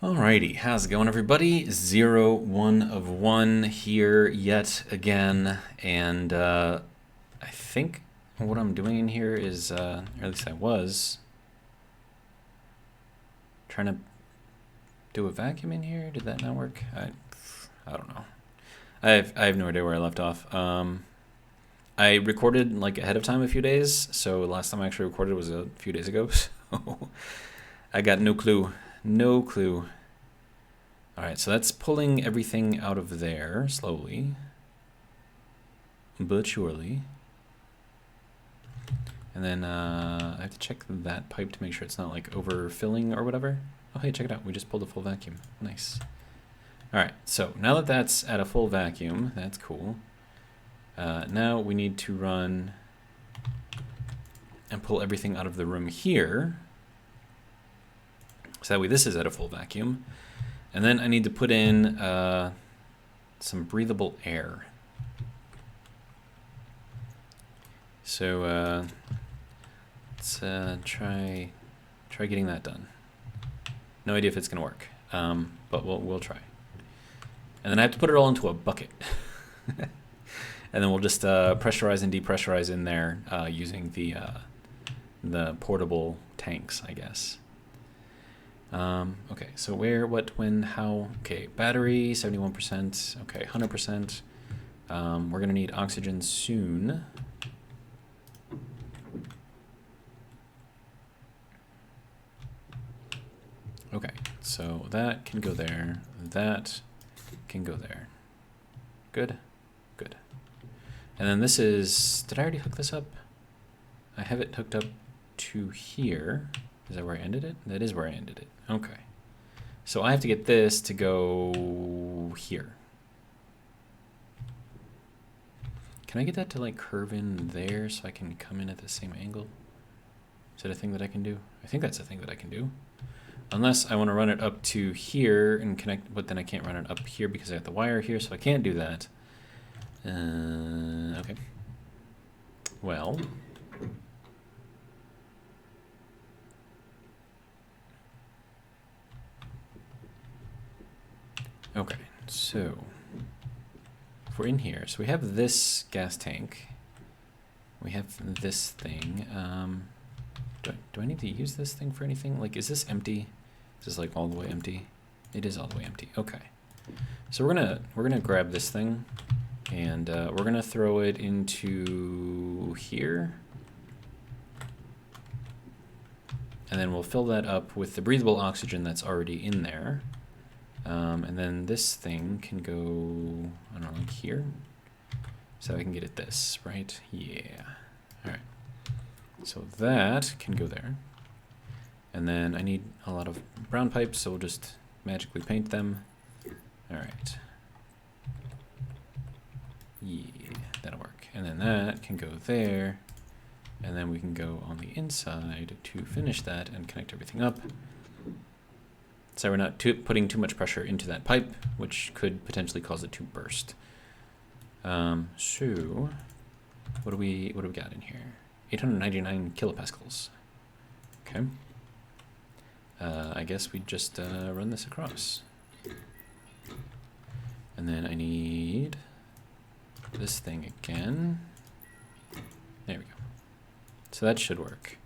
Alrighty, how's it going, everybody? 0, 1 of 1 here yet again, and I think what I'm doing in here is, or at least I was, trying to do a vacuum in here. Did that not work? I don't know. I have no idea where I left off. I recorded like ahead of time a few days, so last time I actually recorded was a few days ago, so I got no clue. No clue. Alright, so that's pulling everything out of there slowly, but surely. And then I have to check that pipe to make sure it's not like overfilling or whatever. Oh, hey, check it out. We just pulled a full vacuum. Nice. Alright, so now that that's at a full vacuum, that's cool. Now we need to run and pull everything out of the room here. So that way this is at a full vacuum. And then I need to put in some breathable air. So let's try getting that done. No idea if it's gonna work, but we'll try. And then I have to put it all into a bucket. And then we'll just pressurize and depressurize in there using the portable tanks, I guess. Okay, so where, what, when, how? Okay, battery, 71%. Okay, 100%. We're gonna need oxygen soon. Okay, so that can go there. That can go there. Good, good. And then this is, did I already hook this up? I have it hooked up to here. Is that where I ended it? That is where I ended it. Okay. So I have to get this to go here. Can I get that to like curve in there so I can come in at the same angle? Is that a thing that I can do? I think that's a thing that I can do. Unless I want to run it up to here and connect, but then I can't run it up here because I have the wire here, so I can't do that. Okay. Well. Okay, so if we're in here, so we have this gas tank, we have this thing. Do I need to use this thing for anything? Like, is this empty? Is this like all the way empty? It is all the way empty. Okay, so we're gonna grab this thing, and we're gonna throw it into here, and then we'll fill that up with the breathable oxygen that's already in there. And then this thing can go, I don't know, like here. So I can get at this, right? Yeah. All right. So that can go there. And then I need a lot of brown pipes, so we'll just magically paint them. All right. Yeah, that'll work. And then that can go there. And then we can go on the inside to finish that and connect everything up. So we're not putting too much pressure into that pipe, which could potentially cause it to burst. So what do we got in here? 899 kilopascals. Okay. I guess we just run this across. And then I need this thing again. There we go. So that should work.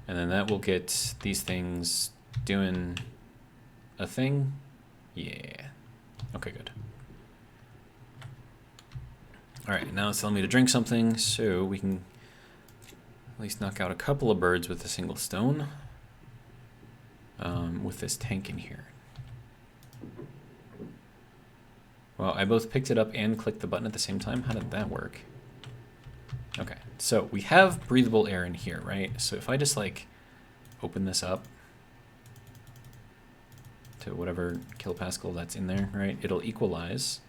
And then that will get these things doing a thing? Yeah. Okay, good. Alright, now it's telling me to drink something, so we can at least knock out a couple of birds with a single stone. With this tank in here. Well, I both picked it up and clicked the button at the same time. How did that work? Okay, so we have breathable air in here, right? So if I just like open this up to whatever kilopascal that's in there, right? It'll equalize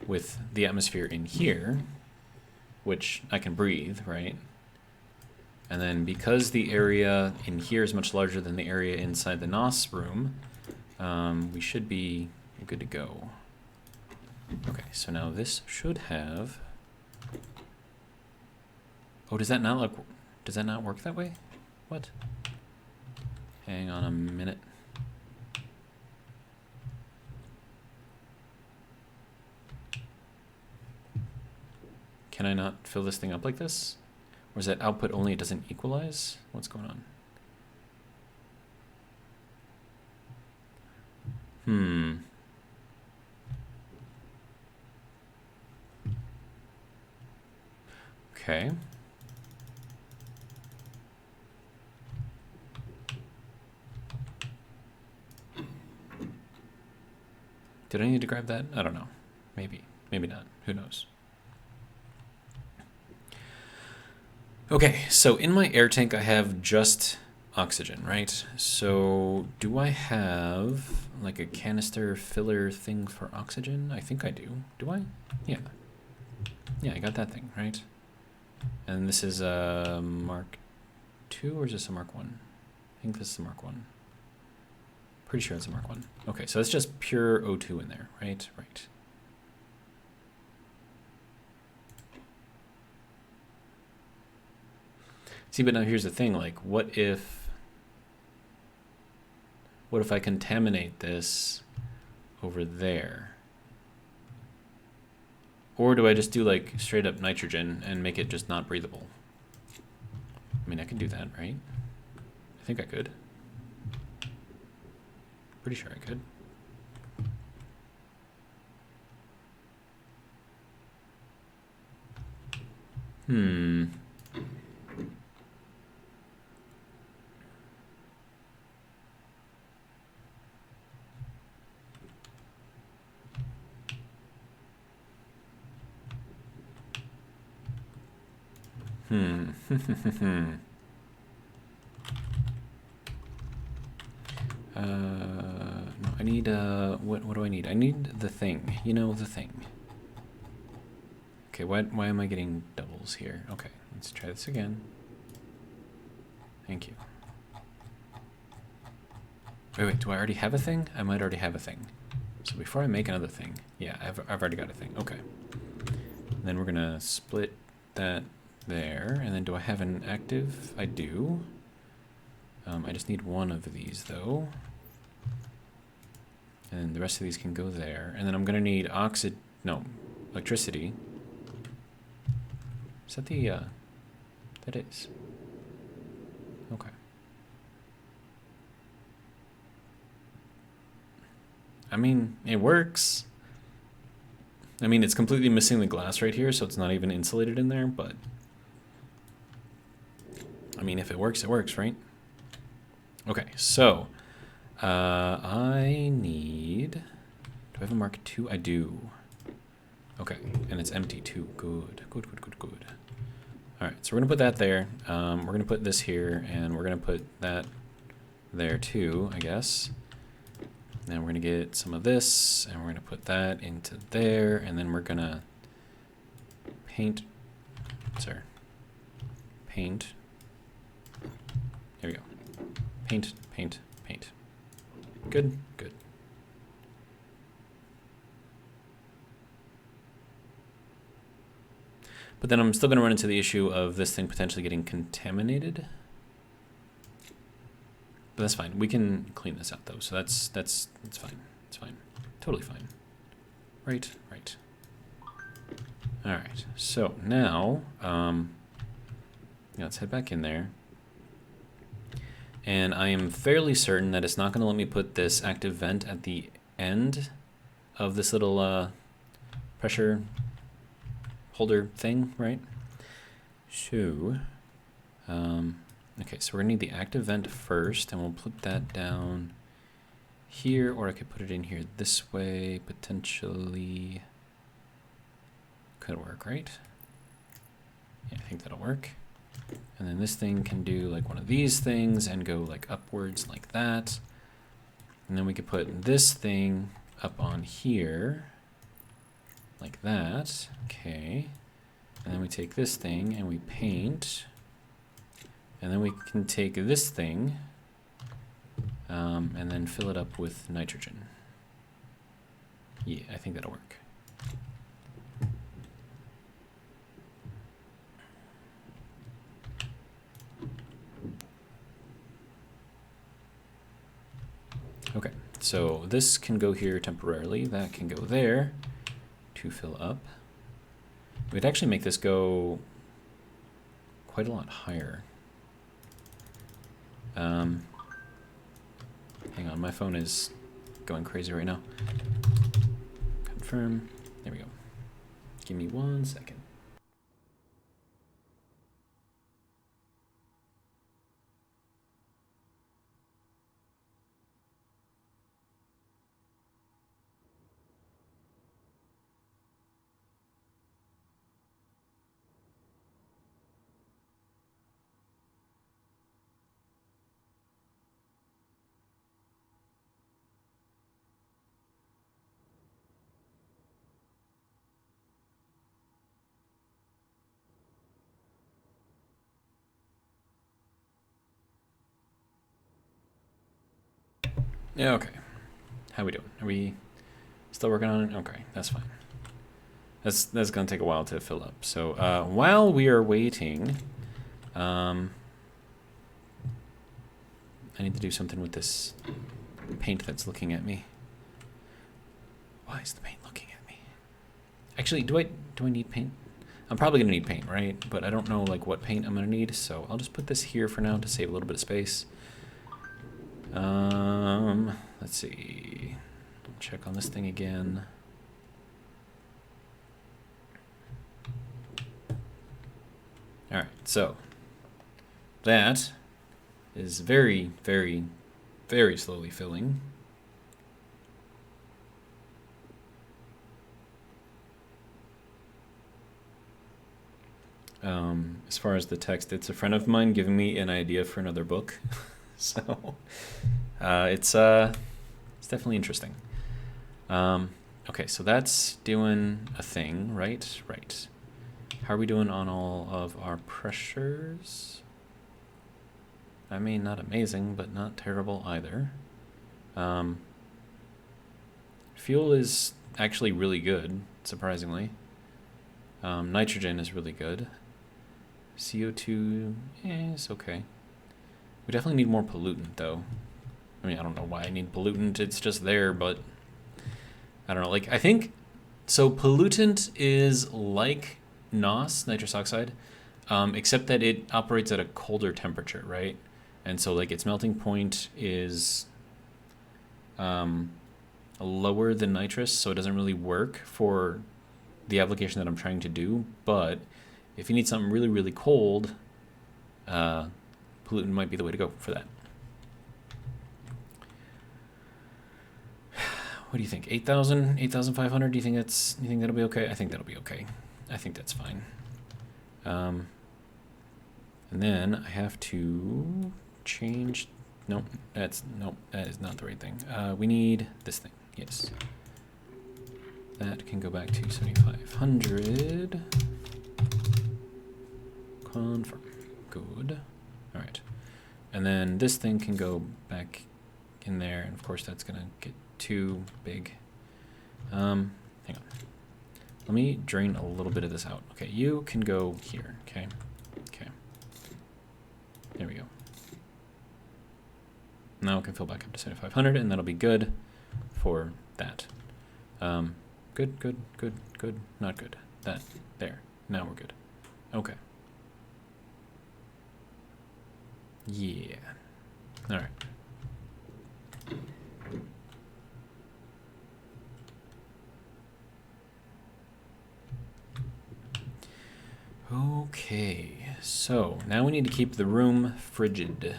with the atmosphere in here, which I can breathe, right? And then because the area in here is much larger than the area inside the NOS room, we should be good to go. Okay, so now this should have... Oh, does that not work that way? What? Hang on a minute. Can I not fill this thing up like this? Or is that output only, it doesn't equalize? What's going on? Okay. Did I need to grab that? I don't know. Maybe. Maybe not. Who knows? Okay, so in my air tank I have just oxygen, right? So do I have like a canister filler thing for oxygen? I think I do. Do I? Yeah. Yeah, I got that thing, right? And this is a Mark II or is this a Mark 1? I think this is a Mark 1. Pretty sure it's a Mark 1. Okay, so it's just pure O2 in there, right? Right. See, but now here's the thing, like, what if I contaminate this over there? Or do I just do like straight up nitrogen and make it just not breathable? I mean, I could do that, right? I think I could. Pretty sure I could. No, I need, what do I need? I need the thing, you know, the thing. Okay, why am I getting doubles here? Okay, let's try this again. Thank you. Wait, do I already have a thing? I might already have a thing. So before I make another thing, yeah, I've already got a thing, okay. And then we're gonna split that there, and then do I have an active? I do. I just need one of these though. And the rest of these can go there. And then I'm gonna need electricity. Is that the, that is. Okay. I mean, it works. I mean, it's completely missing the glass right here, so it's not even insulated in there, but I mean, if it works, right? Okay, so I need, do I have a Mark II? I do. Okay, and it's empty too. Good. All right, so we're gonna put that there. We're gonna put this here, and we're gonna put that there too, I guess. Then we're gonna get some of this, and we're gonna put that into there, and then we're gonna paint. There we go. Paint. Good. But then I'm still gonna run into the issue of this thing potentially getting contaminated. But that's fine. We can clean this out though. So that's fine. It's fine. Totally fine. Right. All right. So now, let's head back in there. And I am fairly certain that it's not going to let me put this active vent at the end of this little pressure holder thing, right? So, okay, so we're gonna need the active vent first, and we'll put that down here, or I could put it in here this way, potentially. Could work, right? Yeah, I think that'll work. And then this thing can do like one of these things and go like upwards like that. And then we could put this thing up on here like that. Okay. And then we take this thing and we paint. And then we can take this thing and then fill it up with nitrogen. Yeah, I think that'll work. Okay, so this can go here temporarily. That can go there to fill up. We'd actually make this go quite a lot higher. Hang on, my phone is going crazy right now. Confirm. There we go. Give me 1 second. Yeah, okay. How we doing? Are we still working on it? Okay, that's fine. That's gonna take a while to fill up. So while we are waiting, I need to do something with this paint that's looking at me. Why is the paint looking at me? Actually, do I need paint? I'm probably gonna need paint, right? But I don't know like what paint I'm gonna need, so I'll just put this here for now to save a little bit of space. Let's see. Check on this thing again. All right, so that is very, very, very slowly filling. As far as the text, it's a friend of mine giving me an idea for another book. So it's definitely interesting. Okay, so that's doing a thing, right? Right. How are we doing on all of our pressures? I mean, not amazing, but not terrible either. Fuel is actually really good, surprisingly. Nitrogen is really good. CO2 is okay. We definitely need more pollutant, though. I mean, I don't know why I need pollutant. It's just there, but I don't know. Like, I think so. Pollutant is like NOS, nitrous oxide, except that it operates at a colder temperature, right? And so, like, its melting point is lower than nitrous, so it doesn't really work for the application that I'm trying to do. But if you need something really, really cold, pollutant might be the way to go for that. What do you think? 8,000, 8,500? Do you think that'll be okay? I think that'll be okay. I think that's fine. And then I have to change. Nope, that is not the right thing. We need this thing. Yes. That can go back to 7,500. Confirm. Good. All right. And then this thing can go back in there, and of course that's gonna get too big. Hang on. Let me drain a little bit of this out. Okay, you can go here. Okay. Okay. There we go. Now it can fill back up to 7,500, and that'll be good for that. Good, good, good, good, not good. That, there. Now we're good. Okay. Yeah. All right. Okay, so now we need to keep the room frigid.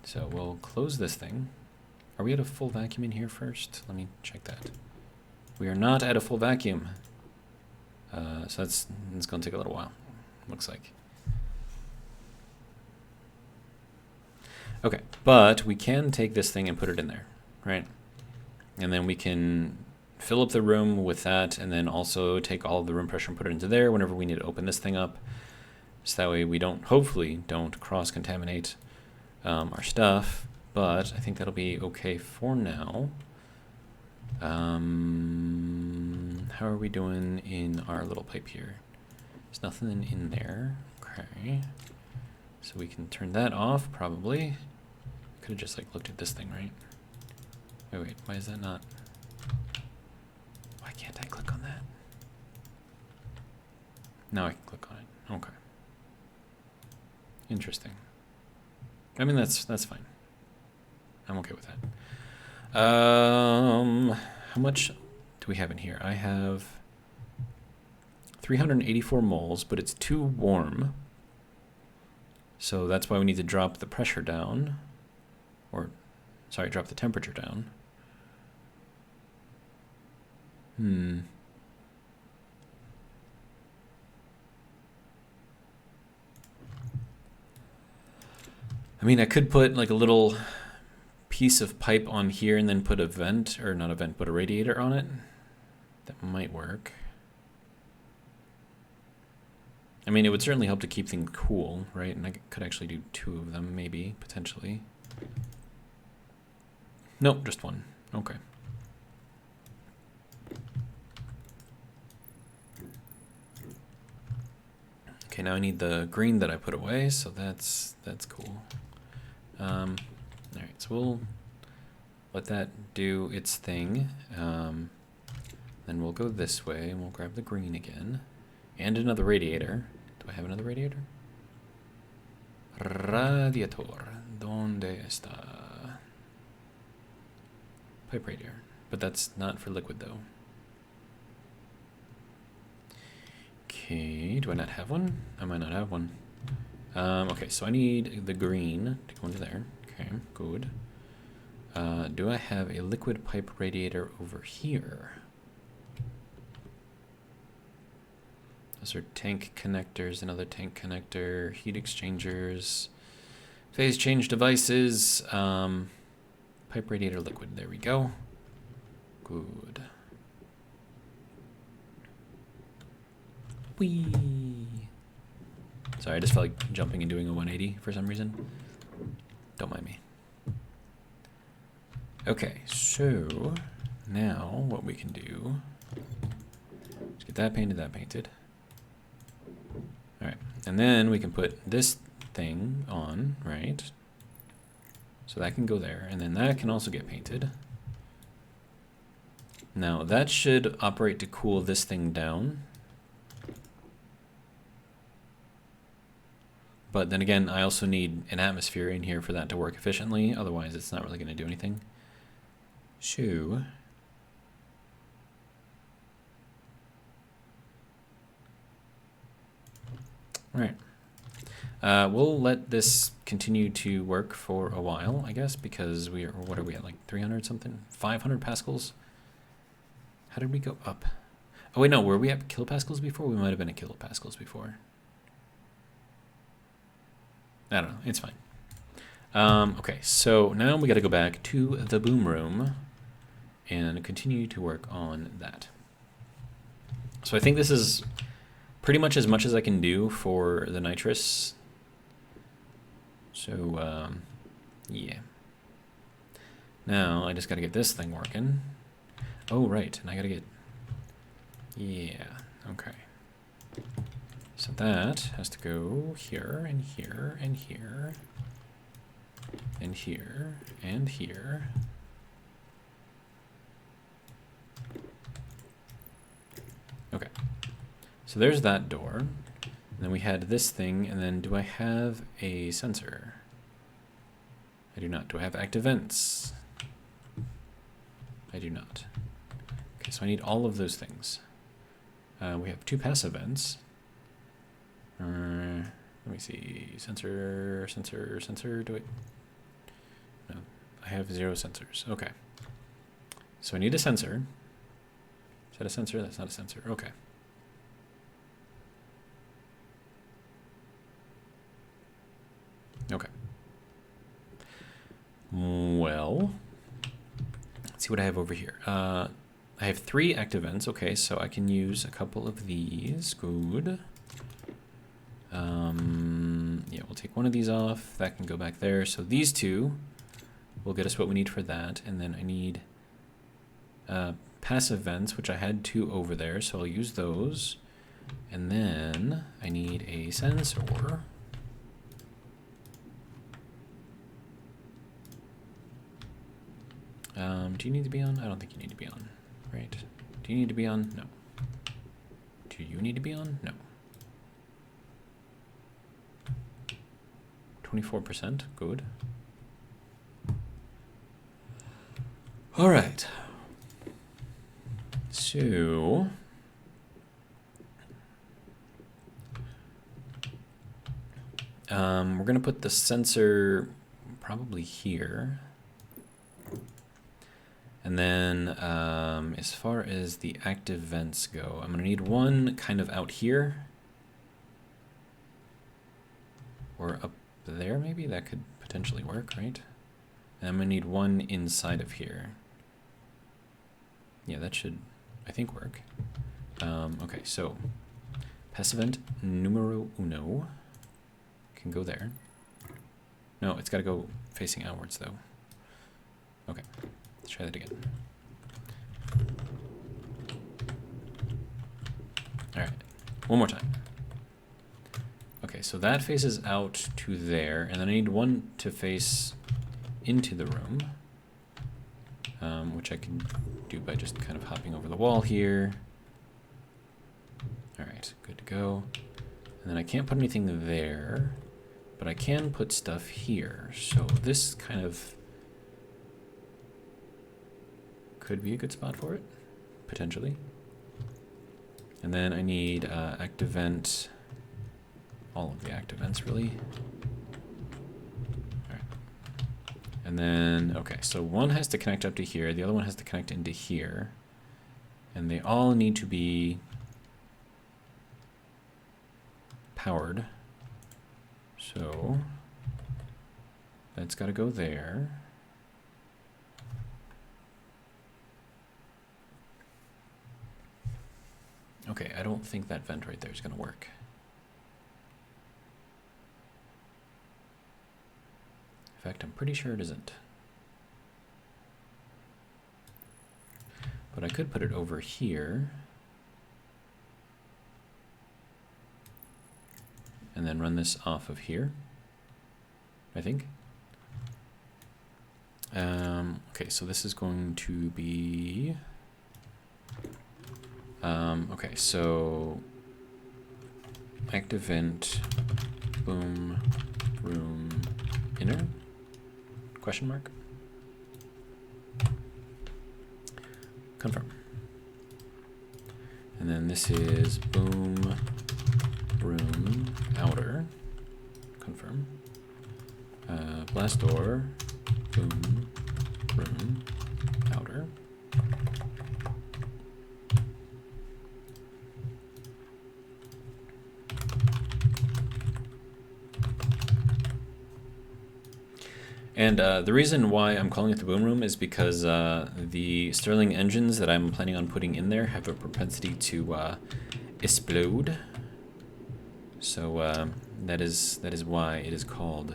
So we'll close this thing. Are we at a full vacuum in here first? Let me check that. We are not at a full vacuum. So it's going to take a little while, looks like. Okay, but we can take this thing and put it in there, right? And then we can fill up the room with that, and then also take all of the room pressure and put it into there whenever we need to open this thing up. So that way we hopefully don't cross-contaminate our stuff, but I think that'll be okay for now. How are we doing in our little pipe here? There's nothing in there. Okay. So we can turn that off, probably. Could have just like looked at this thing, right? Wait, why is that not? Why can't I click on that? Now I can click on it. Okay. Interesting. I mean, that's fine. I'm okay with that. How much do we have in here? I have 384 moles, but it's too warm. So that's why we need to drop the pressure down. Or, sorry, drop the temperature down. I mean, I could put like a little piece of pipe on here and then put a vent, or not a vent, but a radiator on it. That might work. I mean, it would certainly help to keep things cool, right? And I could actually do 2 of them, maybe, potentially. Nope, just 1. Okay. Okay, now I need the green that I put away, so that's cool. All right, so we'll let that do its thing. Then we'll go this way, and we'll grab the green again. And another radiator. Do I have another radiator? Radiator. ¿Dónde está? Pipe radiator. But that's not for liquid, though. Okay, do I not have one? I might not have one. Okay, so I need the green to go into there. Okay, good. Do I have a liquid pipe radiator over here? Those are tank connectors, another tank connector, heat exchangers, phase change devices, pipe radiator liquid. There we go. Good. Whee! Sorry, I just felt like jumping and doing a 180 for some reason. Don't mind me. Okay, so now what we can do is get that painted. All right, and then we can put this thing on, right? So that can go there, and then that can also get painted. Now that should operate to cool this thing down. But then again, I also need an atmosphere in here for that to work efficiently. Otherwise, it's not really going to do anything. So, all right. We'll let this continue to work for a while, I guess, because we are, what are we at, like 300 something? 500 pascals? How did we go up? Oh, wait, no, were we at kilopascals before? We might have been at kilopascals before. I don't know, it's fine. Okay, so now we got to go back to the boom room and continue to work on that. So I think this is pretty much as I can do for the nitrous. So, yeah. Now I just got to get this thing working. Oh, right, and I got to get, yeah, okay. So that has to go here, and here, and here, and here, and here. Okay. So there's that door. And then we had this thing, and then do I have a sensor? I do not. Do I have active vents? I do not. Okay, so I need all of those things. We have 2 passive vents. Let me see. Sensor. Do it? No, I have 0 sensors. Okay. So I need a sensor. Is that a sensor? That's not a sensor. Okay. Okay. Well, let's see what I have over here. I have 3 active vents. Okay, so I can use a couple of these. Good. Yeah, we'll take one of these off. That can go back there. So these 2 will get us what we need for that. And then I need passive vents, which I had 2 over there. So I'll use those. And then I need a sensor. Do you need to be on? I don't think you need to be on, right? Do you need to be on? No. Do you need to be on? No. 24%, good. All right. So we're gonna put the sensor probably here. And then as far as the active vents go, I'm gonna need one kind of out here. Or up there maybe, that could potentially work, right? And I'm gonna need one inside of here. Yeah, that should, I think, work. Okay, so passive vent numero uno can go there. No, it's gotta go facing outwards though. Okay, let's try that again. All right, one more time. Okay, so that faces out to there, and then I need one to face into the room, which I can do by just kind of hopping over the wall here. All right, good to go. And then I can't put anything there, but I can put stuff here. So this kind of could be a good spot for it, potentially. And then I need active vent, all of the active vents really. All right. And then, okay, so one has to connect up to here, the other one has to connect into here. And they all need to be powered. So that's got to go there. Okay, I don't think that vent right there is going to work. In fact, I'm pretty sure it isn't. But I could put it over here. And then run this off of here, I think. Okay, so this is going to be... okay, so active vent, boom, room, inner, question mark, confirm. And then this is boom, room, outer, confirm, blast door, boom, room, outer. And the reason why I'm calling it the boom room is because the Stirling engines that I'm planning on putting in there have a propensity to explode. So that is why it is called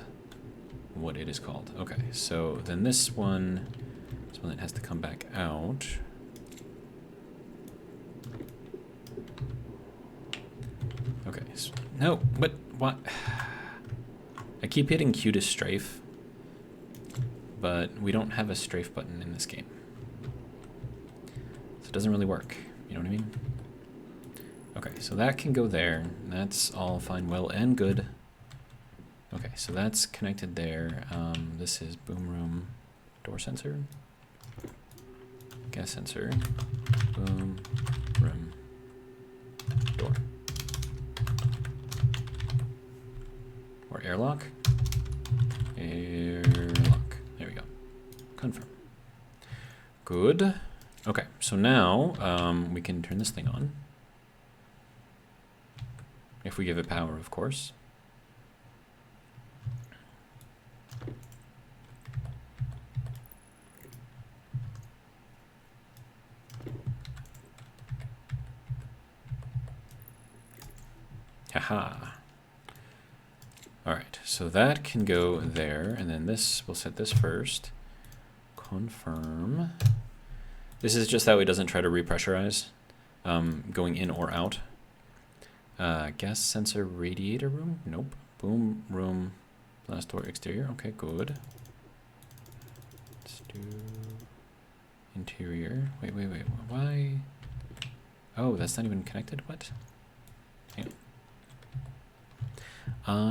what it is called. Okay, so then this one that has to come back out. Okay, so, no, but what? I keep hitting Q to strafe, but we don't have a strafe button in this game. So it doesn't really work, you know what I mean? Okay, so that can go there. That's all fine, well, and good. Okay, so that's connected there. This is boom room, door sensor, gas sensor, boom, room, door. Or airlock. Airlock. There we go. Confirm. Good. Okay, so now we can turn this thing on. If we give it power, of course. Haha. All right, so that can go there, and then this, we'll set this first. Confirm. This is just that way it doesn't try to repressurize going in or out. Gas sensor radiator room? Nope. Boom room, blast door exterior. Okay, good. Let's do Interior. Wait. Why? Oh, that's not even connected? What? Hang on.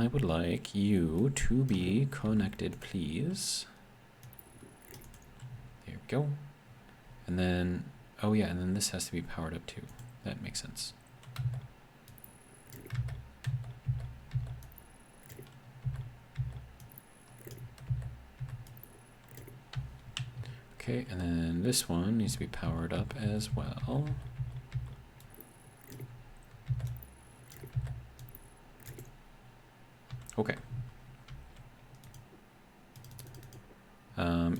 I would like you to be connected, please. There we go. And then, oh yeah, and then this has to be powered up too. That makes sense. Okay, and then this one needs to be powered up as well. Okay.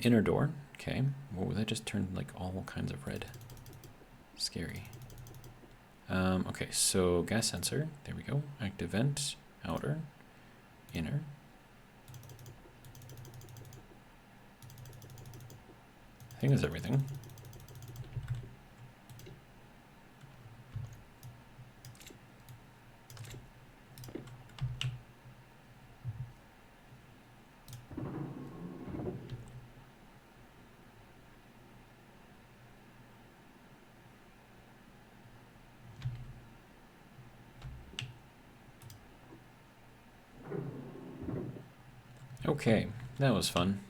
Inner door. Okay. Whoa, that just turned like all kinds of red. Scary. Okay, so gas sensor. There we go. Active vent. Outer. Inner. I think that's everything. Okay, that was fun.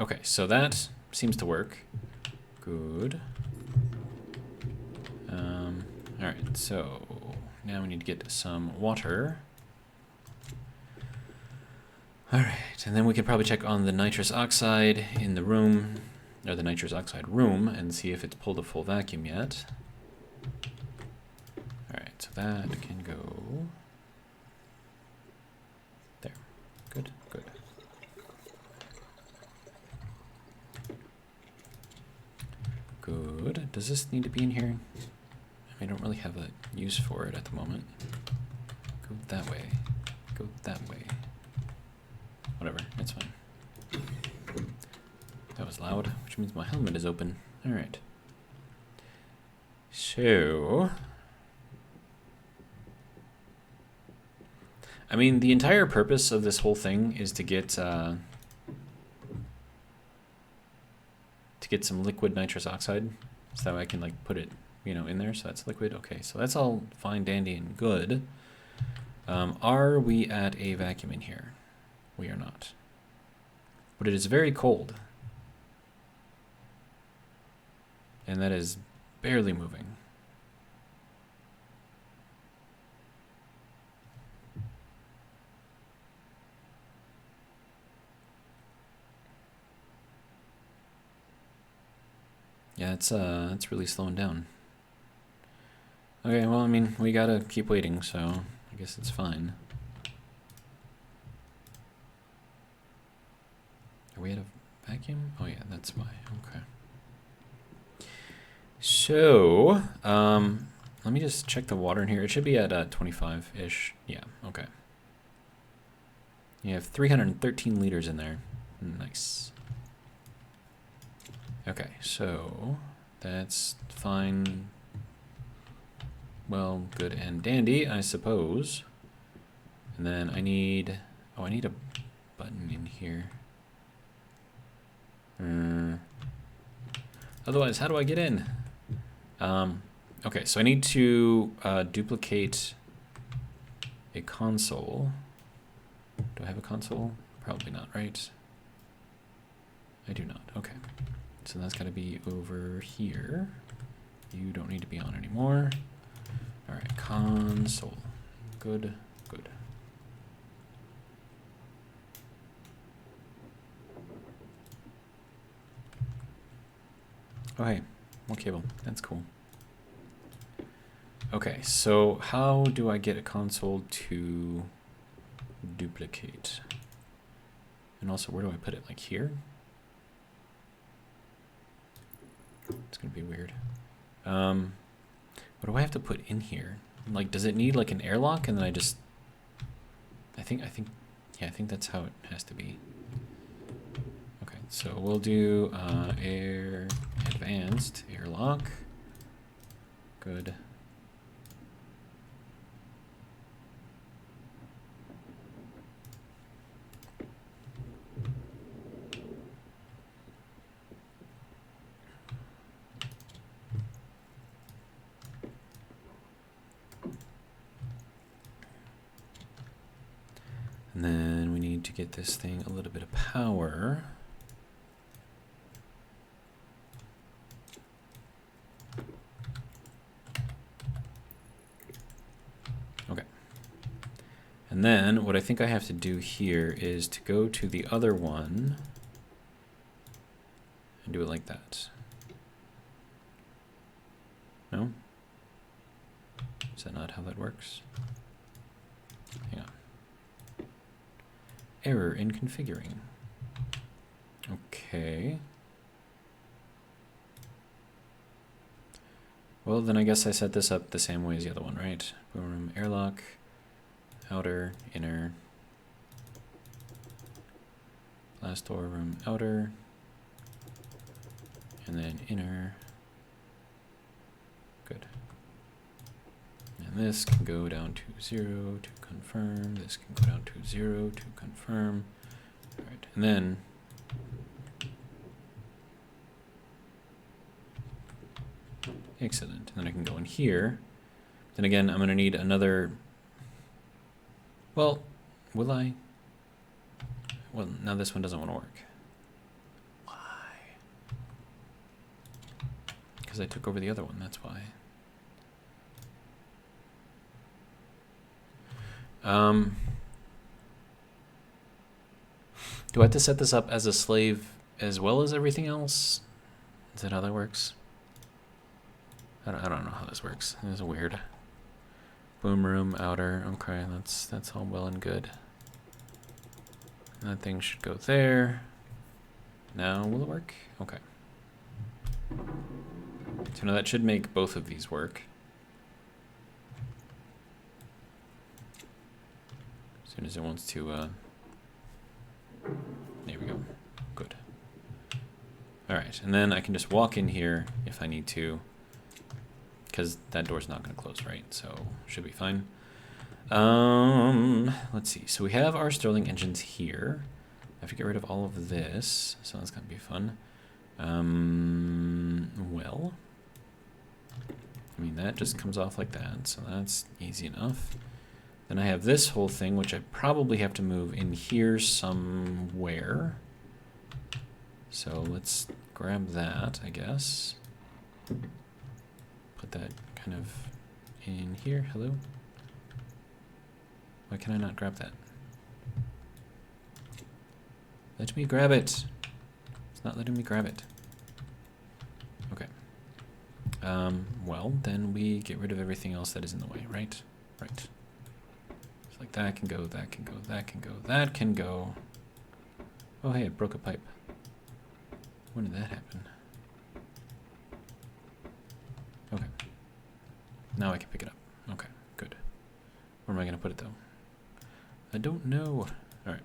Okay, so that seems to work. Good. Alright, so now we need to get some water. Alright, and then we can probably check on the nitrous oxide in the room, or the nitrous oxide room, and see if it's pulled a full vacuum yet. Alright, so that can go there. Good, good. Good. Does this need to be in here? I don't really have a use for it at the moment. Go that way. Go that way. Whatever, it's fine. That was loud, which means my helmet is open. Alright. So... I mean, the entire purpose of this whole thing is to get some liquid nitrous oxide, so that I can like put it, you know, in there. So that's liquid. Okay, so that's all fine, dandy, and good. Are we at a vacuum in here? We are not. But it is very cold. And that is barely moving. Yeah, it's really slowing down. Okay, well, I mean, we gotta keep waiting, so I guess it's fine. Are we at a vacuum? Oh yeah, that's why. Okay. So, let me just check the water in here. It should be at 25-ish. Yeah, okay. You have 313 liters in there. Nice. Okay, so that's fine. Well, good and dandy, I suppose. And then I need, oh, I need a button in here. Otherwise, how do I get in? Okay, so I need to duplicate a console. Do I have a console? Probably not, right? I do not, okay. So that's gotta be over here. You don't need to be on anymore. All right, console. Good, good. Oh, hey, more cable. That's cool. Okay, so how do I get a console to duplicate? And also, where do I put it? Like here? It's gonna be weird. What do I have to put in here? Like, does it need like an airlock? And then I just, I think that's how it has to be. Okay, so we'll do air advanced airlock. Good. need to get this thing a little bit of power. Okay. And then what I think I have to do here is to go to the other one and do it like that. No? Is that not how that works? Hang on. Error in configuring. Okay. Well, then I guess I set this up the same way as the other one, right? Boom room, airlock, outer, inner. Last door room, outer. And then inner. Good. And this can go down to 0 to confirm. This can go down to 0 to confirm. All right, and then excellent. And then I can go in here. Then again, I'm going to need another. Well, will I? Well, now this one doesn't want to work. Why? Because I took over the other one, that's why. Do I have to set this up as a slave as well as everything else? Is that how that works? I don't know how this works. This is weird. Boom room, outer. Okay, that's all well and good. And that thing should go there. Now, will it work? Okay. So now that should make both of these work. As soon as it wants to, there we go. Good. All right, and then I can just walk in here if I need to, because that door's not going to close, right? So should be fine. Let's see. So we have our Stirling engines here. I have to get rid of all of this, so that's going to be fun. Well, I mean, that just comes off like that, so that's easy enough. Then I have this whole thing, which I probably have to move in here somewhere. So let's grab that, I guess. Put that kind of in here. Hello? Why can I not grab that? Let me grab it. It's not letting me grab it. Okay. Well, then we get rid of everything else that is in the way, right? Right. So like that can go, that can go, that can go, that can go. Oh, hey, it broke a pipe. When did that happen? Okay. Now I can pick it up. Okay, good. Where am I going to put it, though? I don't know. All right.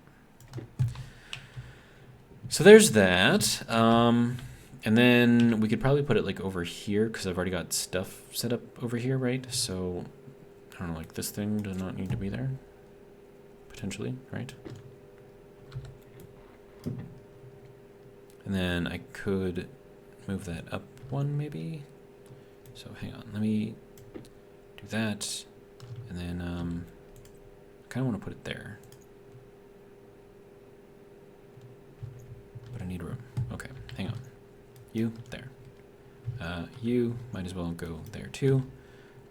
So there's that. And then we could probably put it like over here because I've already got stuff set up over here, right? So I don't know, like this thing does not need to be there. Potentially, right? And then I could move that up one maybe. So hang on, let me do that. And then I kind of want to put it there. But I need room. Okay, hang on. You, there. You might as well go there too.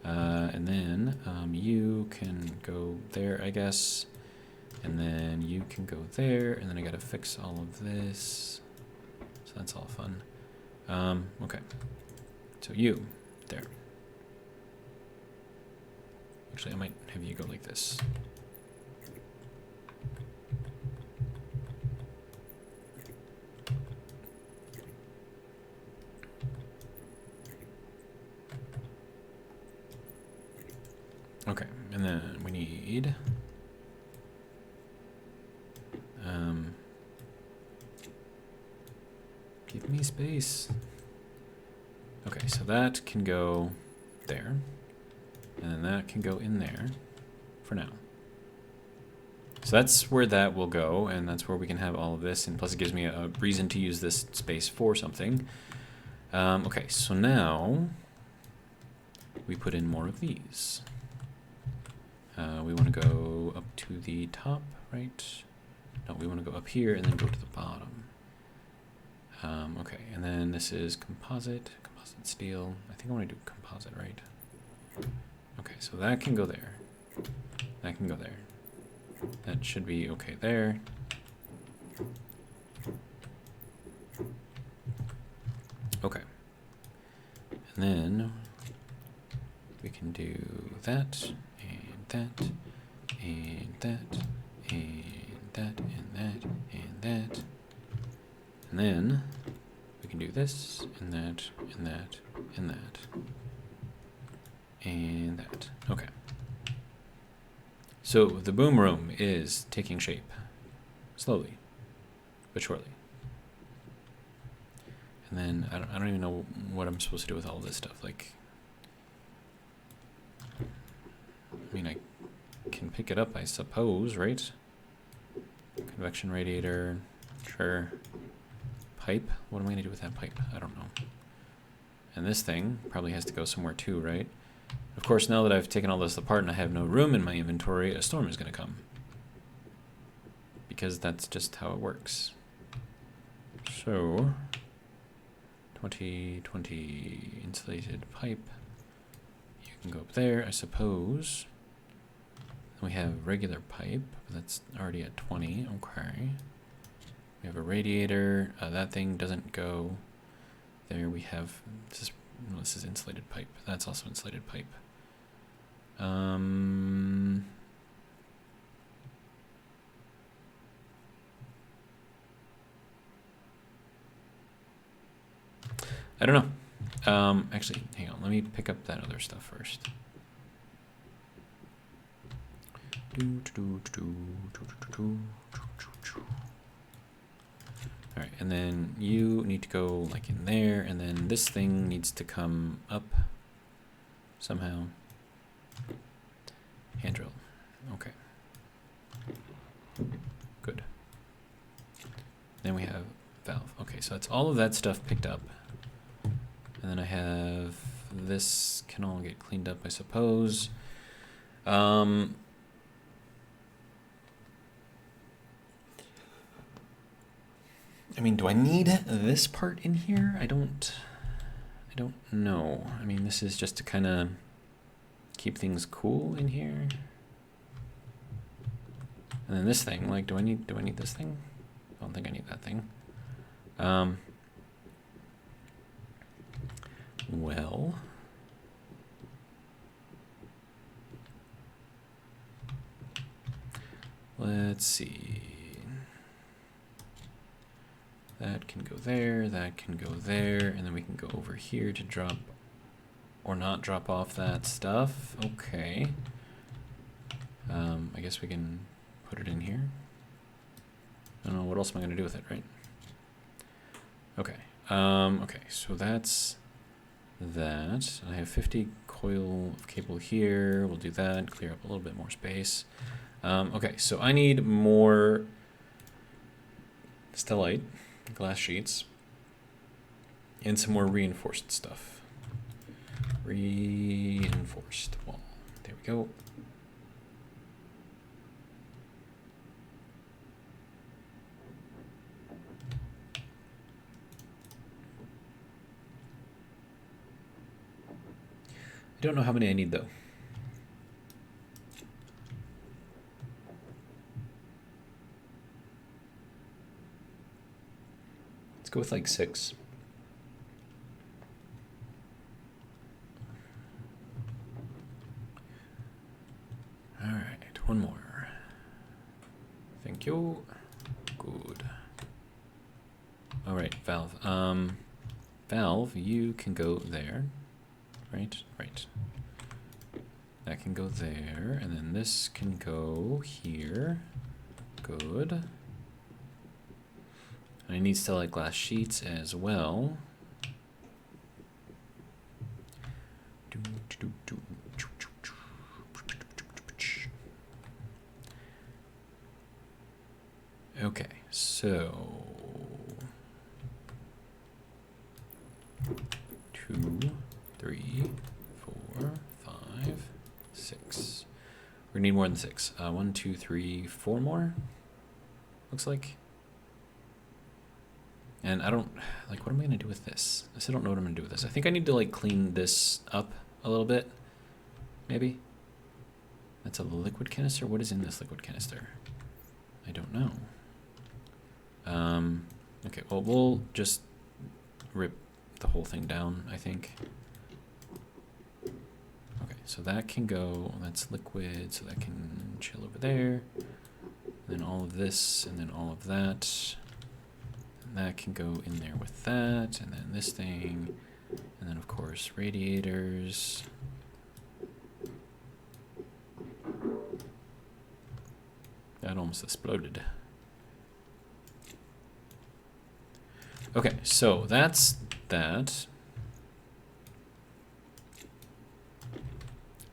And then you can go there, I guess. And then you can go there. And then I gotta fix all of this. So that's all fun. Okay. So you, there. Actually, I might have you go like this. Okay, and then we need give me space. Okay, so that can go there, and then that can go in there for now. So that's where that will go, and that's where we can have all of this, and plus it gives me a reason to use this space for something. Okay, so now we put in more of these. We want to go up to the top, right? No, we want to go up here and then go to the bottom. Okay, and then this is composite steel. I think I want to do composite, right? Okay, so that can go there. That can go there. That should be okay there. Okay. And then we can do that, and that, and that, and that, and that, and that. And then we can do this, and that, and that, and that, and that. Okay. So the boom room is taking shape, slowly, but surely. And then I don't even know what I'm supposed to do with all this stuff. Like, I mean, I can pick it up, I suppose, right? Convection radiator, sure. Pipe? What am I gonna do with that pipe? I don't know. And this thing probably has to go somewhere too, right? Of course, now that I've taken all this apart and I have no room in my inventory, a storm is gonna come. Because that's just how it works. So, 20 insulated pipe. You can go up there, I suppose. Then we have regular pipe, but that's already at 20, okay. We have a radiator, that thing doesn't go. There we have, this is insulated pipe, that's also insulated pipe. I don't know. Actually, hang on, let me pick up that other stuff first. All right, and then you need to go like in there, and then this thing needs to come up somehow. Hand drill. Okay. Good. Then we have valve. Okay, so that's all of that stuff picked up. And then I have this can all get cleaned up, I suppose. I mean, do I need this part in here? I don't know. I mean, this is just to kind of keep things cool in here. And then this thing, like, do I need this thing? I don't think I need that thing. Well, let's see. That can go there, that can go there, and then we can go over here to drop or not drop off that stuff. Okay. I guess we can put it in here. I don't know, what else am I gonna do with it, right? Okay. Okay, so that's that. I have 50 coil of cable here. We'll do that, clear up a little bit more space. Okay, so I need more stellite, glass sheets, and some more reinforced stuff. Reinforced wall. There we go. I don't know how many I need though. Let's go with like 6. All right, one more. Thank you. Good. All right, valve. Valve, you can go there. Right, right. That can go there, and then this can go here. Good. And I need stellite glass sheets as well. Okay, so 2, 3, 4, 5, 6. We're gonna need more than 6. 1, 2, 3, 4 more. looks like. And I don't, like, what am I going to do with this? I still don't know what I'm going to do with this. I think I need to, like, clean this up a little bit, maybe. That's a liquid canister? What is in this liquid canister? I don't know. Okay, well, we'll just rip the whole thing down, I think. Okay, so that can go, that's liquid, so that can chill over there. And then all of this, and then all of that. And that can go in there with that, and then this thing, and then of course radiators. That almost exploded. Okay, so that's that.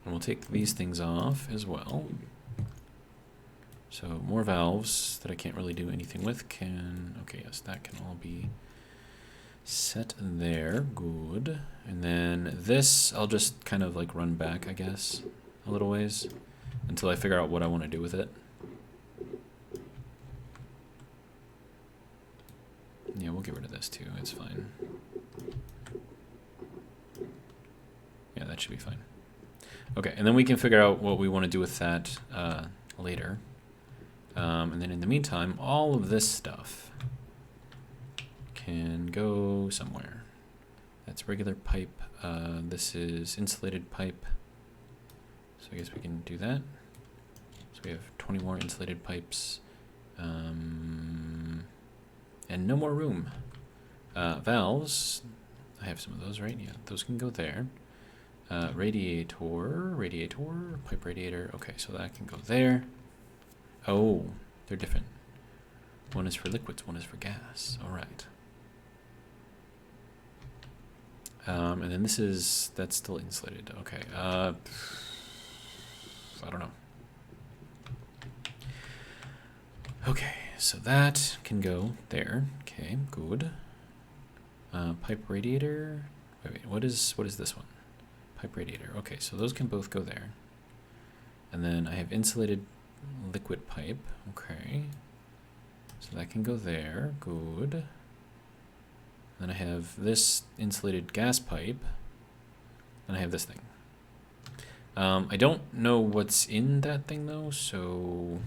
And we'll take these things off as well. So more valves that I can't really do anything with can, okay, yes, that can all be set there, good. And then this, I'll just kind of like run back, I guess, a little ways until I figure out what I want to do with it. Yeah, we'll get rid of this too, it's fine. Yeah, that should be fine. Okay, and then we can figure out what we want to do with that later. And then in the meantime, all of this stuff can go somewhere. That's regular pipe. This is insulated pipe. So I guess we can do that. So we have 20 more insulated pipes. And no more room. Valves, I have some of those, right? Yeah, those can go there. Radiator, pipe radiator. Okay, so that can go there. Oh, they're different. One is for liquids, one is for gas. All right. And then this is, that's still insulated. Okay. I don't know. Okay, so that can go there. Okay, good. Pipe radiator. Wait, what is this one? Pipe radiator. Okay, so those can both go there. And then I have insulated liquid pipe. Okay. So that can go there. Good. Then I have this insulated gas pipe. And I have this thing. I don't know what's in that thing though, so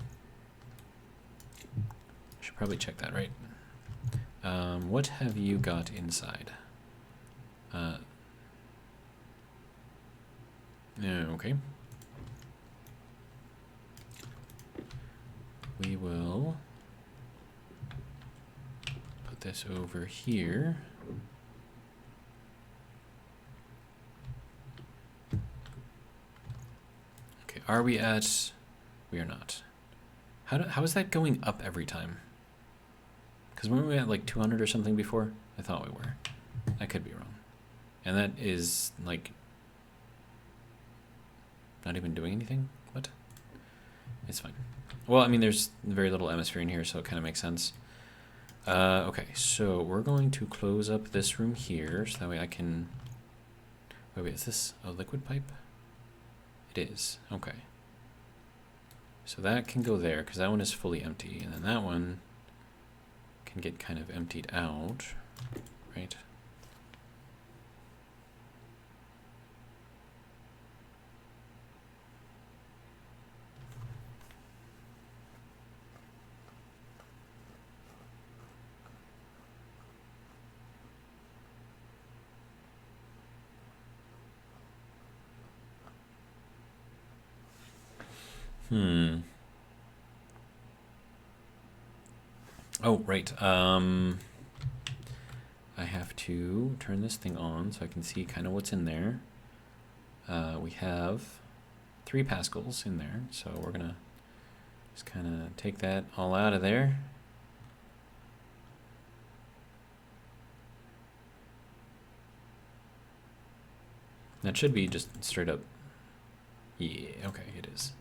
I should probably check that, right? What have you got inside? Okay. We will put this over here. Okay, are we at... We are not. How is that going up every time? Because weren't we at like 200 or something before? I thought we were. I could be wrong. And that is like... not even doing anything? What? It's fine. Well, I mean, there's very little atmosphere in here, so it kind of makes sense. Okay, so we're going to close up this room here, so that way I can... Wait, is this a liquid pipe? It is. Okay. So that can go there, because that one is fully empty, and then that one can get kind of emptied out, right? Oh, right. I have to turn this thing on so I can see kind of what's in there. We have 3 pascals in there, so we're gonna just kind of take that all out of there. That should be just straight up. Yeah, okay, it is.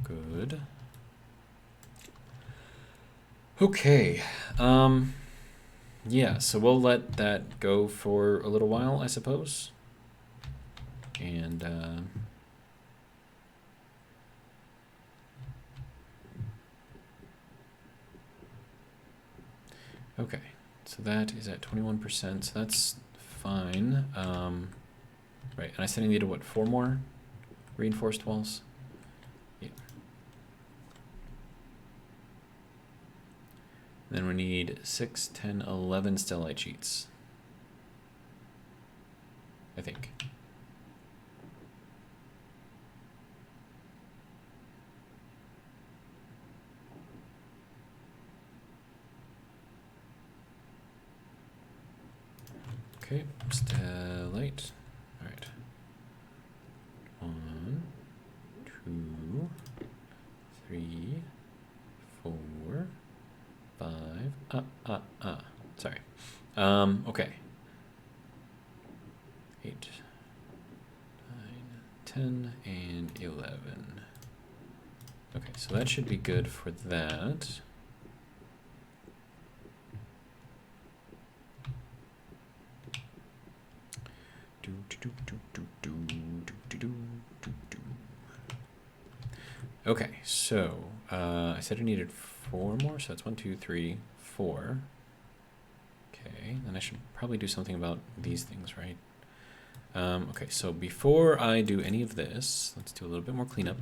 Good. Okay. Yeah, so we'll let that go for a little while, I suppose. And Okay, so that is at 21%, so that's fine. Right, and I said I needed, what, 4 more reinforced walls? Yeah. Then we need 6, 10, 11 stellite sheets, I think. Okay, stellite. All right. 1, 2, 3, 4, 5. Sorry. Okay. 8, 9, 10, and 11. Okay, so that should be good for that. Okay, so I said I needed 4 more, so that's 1, 2, 3, 4. Okay, then I should probably do something about these things, right? Okay, so before I do any of this, let's do a little bit more cleanup.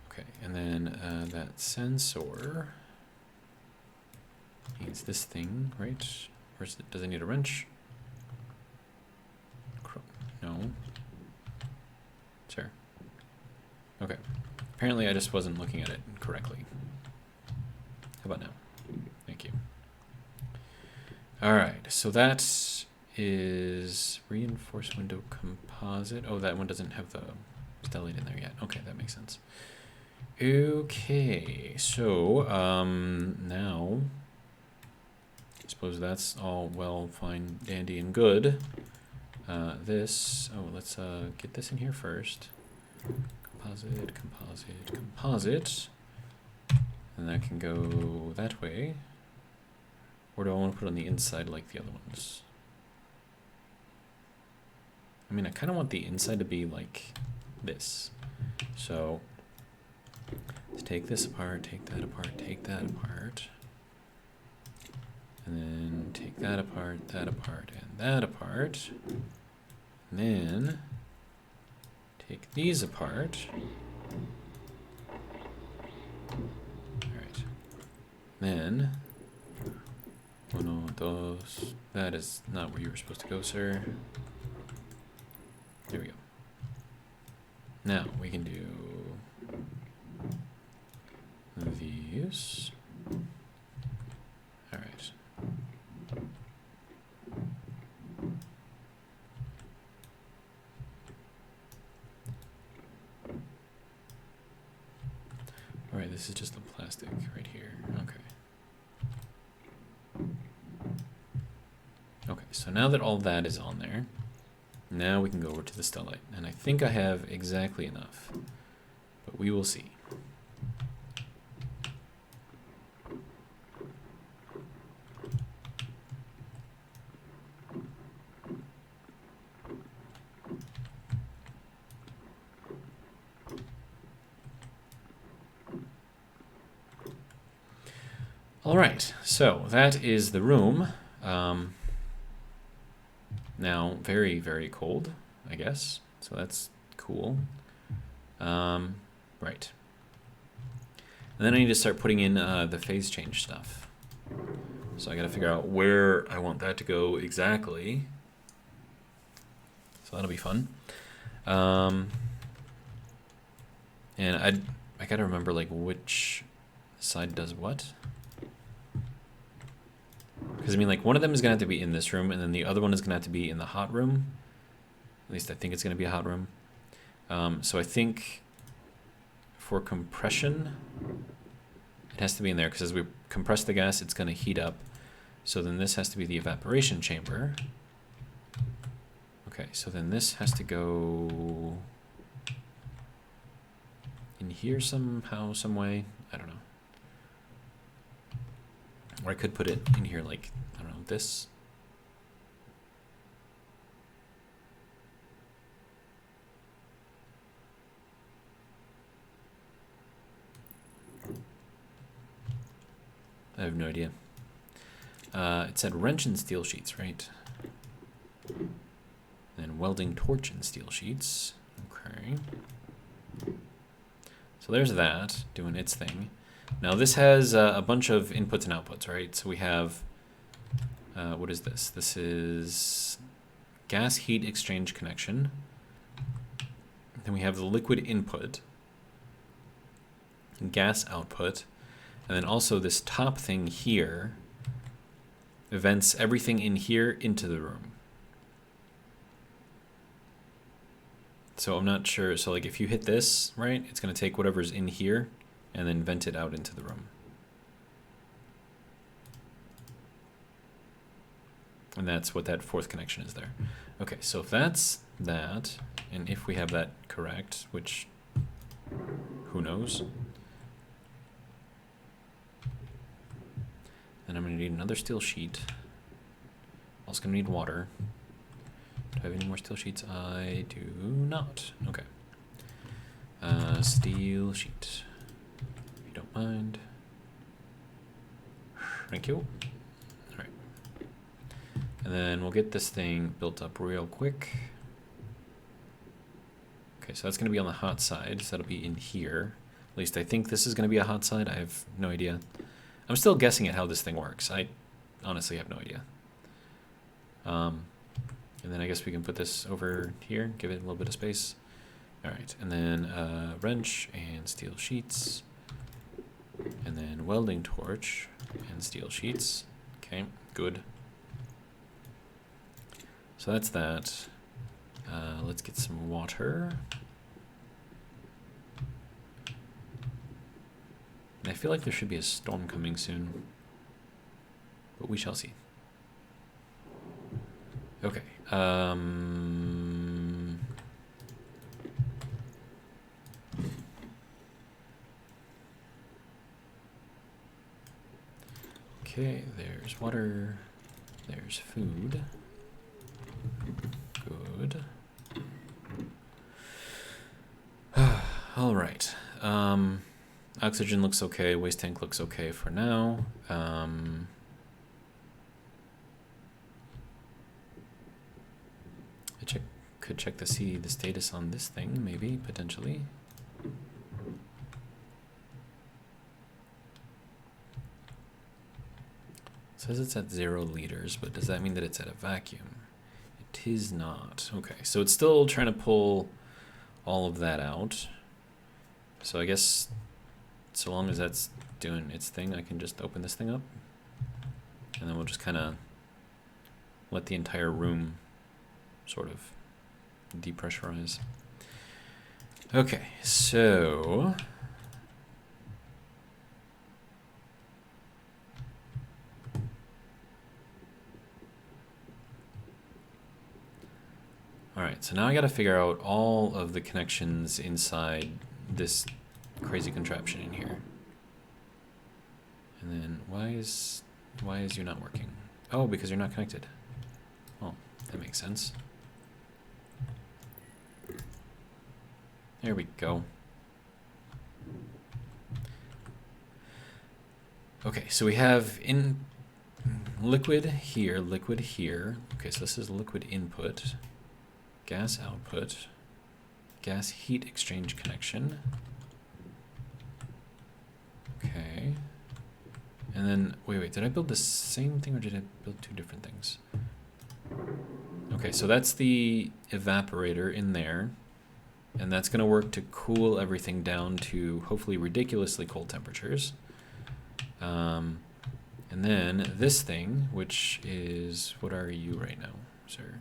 Okay, and then that sensor needs this thing, right? Or does it need a wrench? No. Sure. Okay. Apparently I just wasn't looking at it correctly. How about now? Thank you. All right, so that is reinforced window composite. Oh, that one doesn't have the stellate in there yet. Okay, that makes sense. Okay, so now I suppose that's all well, fine, dandy, and good. Let's get this in here first. Composite, composite, composite. And that can go that way. Or do I want to put it on the inside like the other ones? I mean, I kind of want the inside to be like this. So let's take this apart, take that apart, take that apart. And then take that apart, and that apart. And then take these apart. Alright. Then, uno, dos. That is not where you were supposed to go, sir. There we go. Now we can do these. Alright. Alright, this is just the plastic right here. Okay. Okay, so now that all that is on there, now we can go over to the stellite. And I think I have exactly enough, but we will see. All right, so that is the room. Now, very, very cold, I guess. So that's cool. Right. And then I need to start putting in the phase change stuff. So I got to figure out where I want that to go exactly. So that'll be fun. And I got to remember like which side does what. Because, I mean, like, one of them is going to have to be in this room, and then the other one is going to have to be in the hot room. At least I think it's going to be a hot room. So I think for compression, it has to be in there, because as we compress the gas, it's going to heat up. So then this has to be the evaporation chamber. Okay, so then this has to go in here somehow, some way. I don't know. Or I could put it in here like, I don't know, this. I have no idea. It said wrench and steel sheets, right? Then welding torch and steel sheets. Okay. So there's that, doing its thing. Now this has a bunch of inputs and outputs, right? So we have, what is this? This is gas heat exchange connection. Then we have the liquid input, gas output, and then also this top thing here vents everything in here into the room. So I'm not sure, so like if you hit this, right, it's gonna take whatever's in here and then vent it out into the room. And that's what that fourth connection is there. Okay, so if that's that, and if we have that correct, which who knows, then I'm gonna need another steel sheet. Also gonna need water. Do I have any more steel sheets? I do not. Okay. Steel sheet, if you don't mind. Thank you. All right. And then we'll get this thing built up real quick. Okay, so that's going to be on the hot side, so that'll be in here. At least I think this is going to be a hot side. I have no idea. I'm still guessing at how this thing works. I honestly have no idea. And then I guess we can put this over here, give it a little bit of space. All right, and then wrench and steel sheets. And then welding torch and steel sheets. Okay, good. So that's that. Let's get some water. And I feel like there should be a storm coming soon, but we shall see. Okay. Okay, there's water, there's food. Good. All right. Oxygen looks okay, waste tank looks okay for now. Could check to see the status on this thing, maybe, potentially. It says it's at 0 liters, but does that mean that it's at a vacuum? It is not. Okay, so it's still trying to pull all of that out. So I guess so long as that's doing its thing, I can just open this thing up. And then we'll just kind of let the entire room sort of depressurize. Okay, so all right, so now I got to figure out all of the connections inside this crazy contraption in here. And then why is you not working? Oh, because you're not connected. Oh, that makes sense. There we go. Okay, so we have in liquid here, liquid here. Okay, so this is liquid input, gas output, gas heat exchange connection. Okay. And then, wait, did I build the same thing or did I build two different things? Okay, so that's the evaporator in there. And that's going to work to cool everything down to hopefully ridiculously cold temperatures. And then this thing, which is, what are you right now, sir?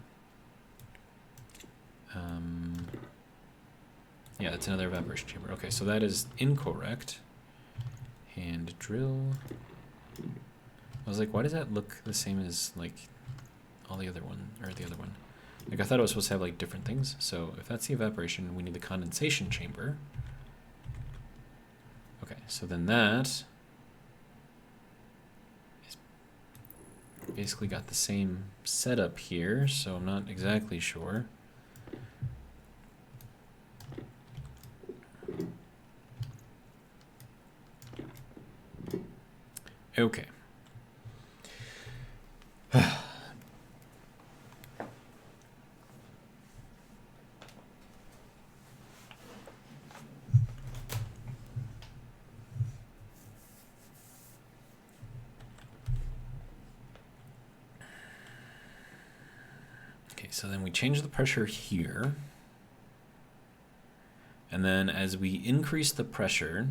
Yeah, it's another evaporation chamber. Okay, so that is incorrect. Hand drill. I was like, why does that look the same as like all the other one, or the other one? Like I thought it was supposed to have like different things. So if that's the evaporation, we need the condensation chamber. Okay, so then that is basically got the same setup here, so I'm not exactly sure. Okay. Okay, so then we change the pressure here. And then as we increase the pressure,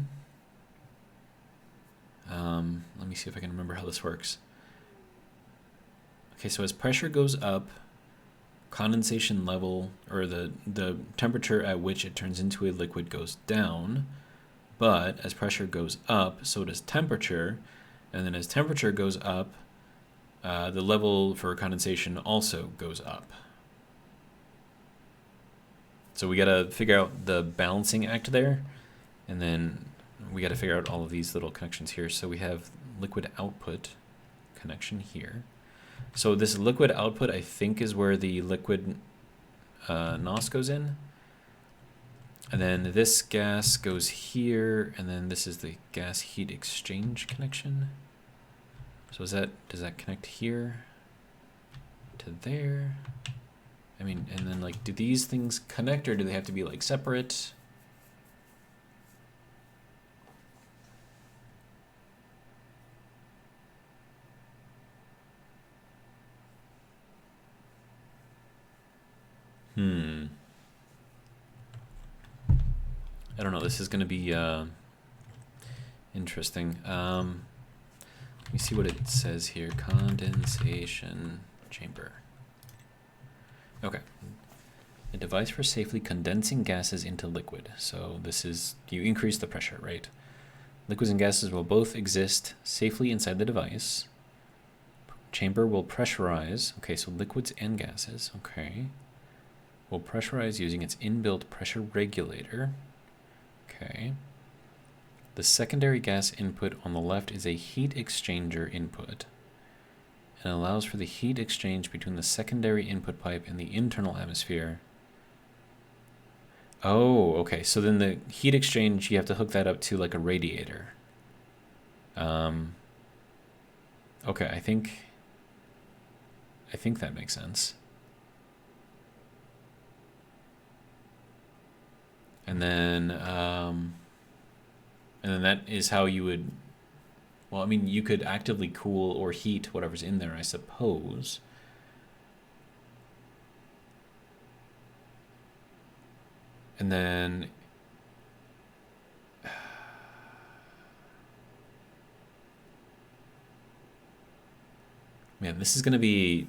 let me see if I can remember how this works. Okay, so as pressure goes up, condensation level, or the temperature at which it turns into a liquid goes down. But as pressure goes up, so does temperature. And then as temperature goes up, the level for condensation also goes up. So we got to figure out the balancing act there, and then we got to figure out all of these little connections here. So we have liquid output connection here. So this liquid output, I think, is where the liquid NOS goes in. And then this gas goes here, and then this is the gas heat exchange connection. So does that connect here to there? I mean, and then like, do these things connect, or do they have to be like separate? I don't know. This is going to be interesting. Let me see what it says here. Condensation chamber. Okay. A device for safely condensing gases into liquid. So this is, you increase the pressure, right? Liquids and gases will both exist safely inside the device. Chamber will pressurize. Okay, so liquids and gases. Okay. Will pressurize using its inbuilt pressure regulator. Okay. The secondary gas input on the left is a heat exchanger input and allows for the heat exchange between the secondary input pipe and the internal atmosphere. Oh, okay. So then the heat exchange, you have to hook that up to like a radiator. Okay, I think that makes sense. And then that is how you would, well, I mean, you could actively cool or heat whatever's in there, I suppose. And then, man, this is going to be,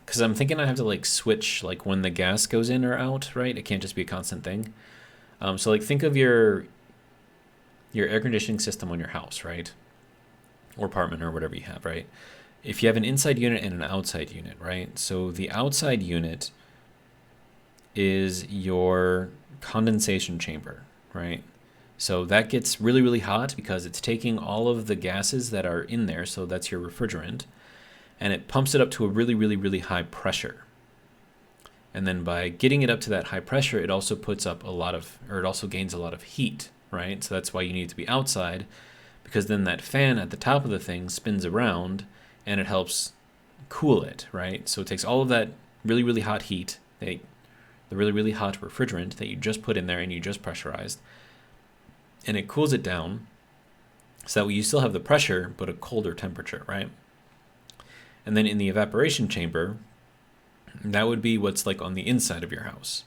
because I'm thinking I have to like switch like when the gas goes in or out, right? It can't just be a constant thing. So like think of your air conditioning system on your house, right? Or apartment or whatever you have, right? If you have an inside unit and an outside unit, right? So the outside unit is your condensation chamber, right? So that gets really, really hot because it's taking all of the gases that are in there, so that's your refrigerant, and it pumps it up to a really, really, really high pressure. And then by getting it up to that high pressure, it also puts up a lot of, or it also gains a lot of heat, right? So that's why you need it to be outside, because then that fan at the top of the thing spins around and it helps cool it, right? So it takes all of that really, really hot heat, the really, really hot refrigerant that you just put in there and you just pressurized, and it cools it down so that way you still have the pressure, but a colder temperature, right? And then in the evaporation chamber, that would be what's like on the inside of your house.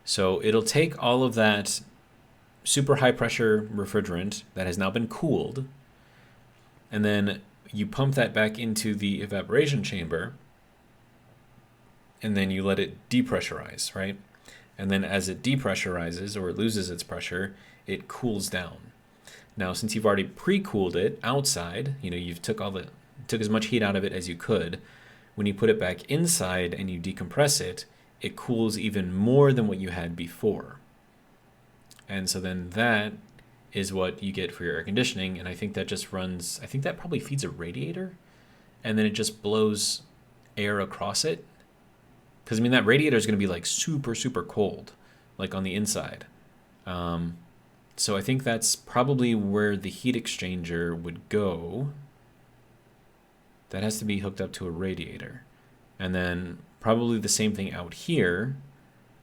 So it'll take all of that super high pressure refrigerant that has now been cooled, and then you pump that back into the evaporation chamber, and then you let it depressurize, right? And then as it depressurizes or it loses its pressure, it cools down. Now, since you've already pre-cooled it outside, you've took as much heat out of it as you could. When you put it back inside and you decompress it, it cools even more than what you had before. And so then that is what you get for your air conditioning. And I think that just runs, I think that probably feeds a radiator, and then it just blows air across it. Because, I mean, that radiator is going to be like super, super cold, like on the inside. So I think that's probably where the heat exchanger would go. that has to be hooked up to a radiator. And then probably the same thing out here.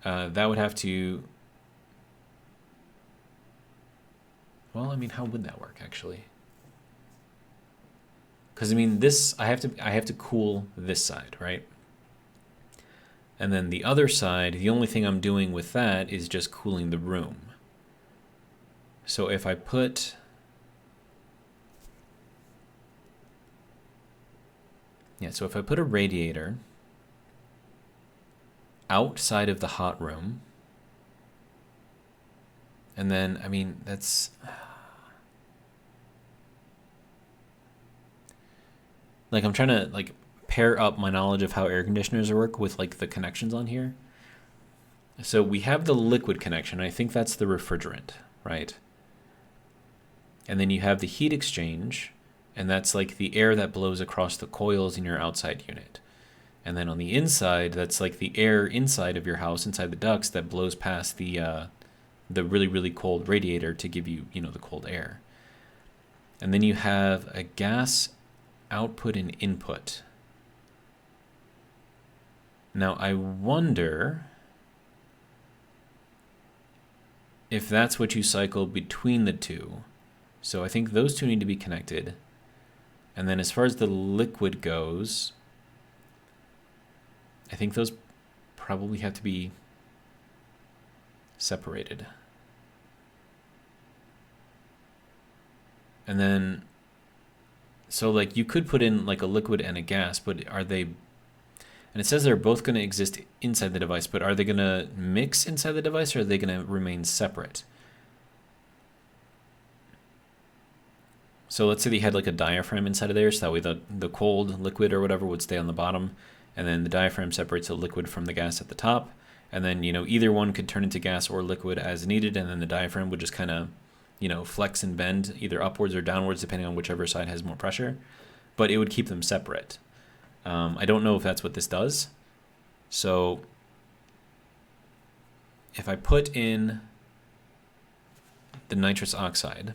That would have to... Well, I mean, how would that work, actually? Because, I mean, this... I have to cool this side, right? And then the other side, the only thing I'm doing with that is just cooling the room. So if I put... Yeah, so if I put a radiator outside of the hot room, and then, I mean, that's... Like, I'm trying to, like, pair up my knowledge of how air conditioners work with, like, the connections on here. So we have the liquid connection. I think that's the refrigerant, right? And then you have the heat exchange, and that's like the air that blows across the coils in your outside unit. And then on the inside, that's like the air inside of your house, inside the ducts, that blows past the really, really cold radiator to give you, you know, the cold air. And then you have a gas output and input. Now, I wonder if that's what you cycle between the two. So I think those two need to be connected. And then as far as the liquid goes, I think those probably have to be separated. And then, so like you could put in like a liquid and a gas, but are they, and it says they're both going to exist inside the device, but are they going to mix inside the device, or are they going to remain separate? So let's say they had like a diaphragm inside of there, so that way the cold liquid or whatever would stay on the bottom, and then the diaphragm separates the liquid from the gas at the top, and then, you know, either one could turn into gas or liquid as needed, and then the diaphragm would just kind of, you know, flex and bend either upwards or downwards depending on whichever side has more pressure, but it would keep them separate. I don't know if that's what this does. So if I put in the nitrous oxide,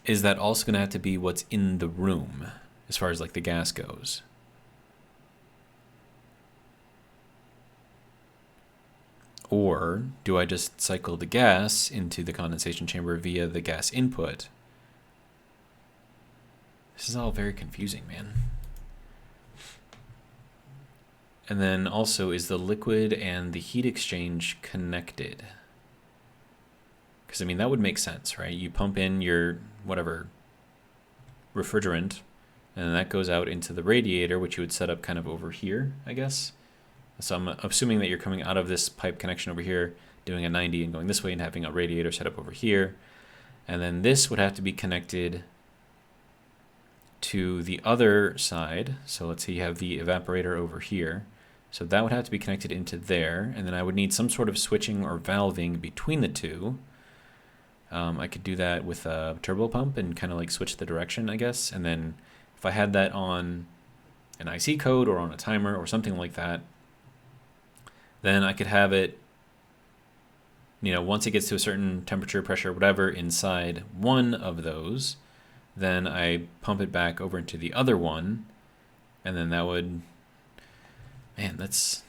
is that also going to have to be what's in the room as far as like the gas goes? Or do I just cycle the gas into the condensation chamber via the gas input? This is all very confusing, man. And then also, is the liquid and the heat exchange connected? Because, I mean, that would make sense, right? You pump in your whatever refrigerant, and that goes out into the radiator, which you would set up kind of over here, I guess. So I'm assuming that you're coming out of this pipe connection over here, doing a 90 and going this way and having a radiator set up over here. And then this would have to be connected to the other side. So let's say you have the evaporator over here. So that would have to be connected into there. And then I would need some sort of switching or valving between the two. I could do that with a turbo pump and kind of like switch the direction, I guess. And then if I had that on an IC code or on a timer or something like that, then I could have it, you know, once it gets to a certain temperature, pressure, whatever, inside one of those, then I pump it back over into the other one, and then that would, man, that's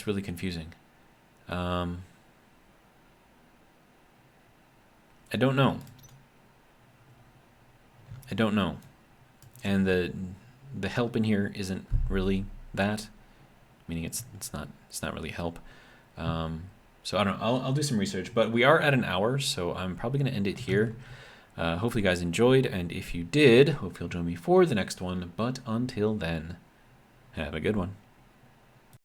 really confusing. I don't know. And the help in here isn't really that, meaning it's not really help. So I don't know, I'll do some research, but we are at an hour, so I'm probably going to end it here. Hopefully you guys enjoyed, and if you did, hope you'll join me for the next one. But until then, have a good one.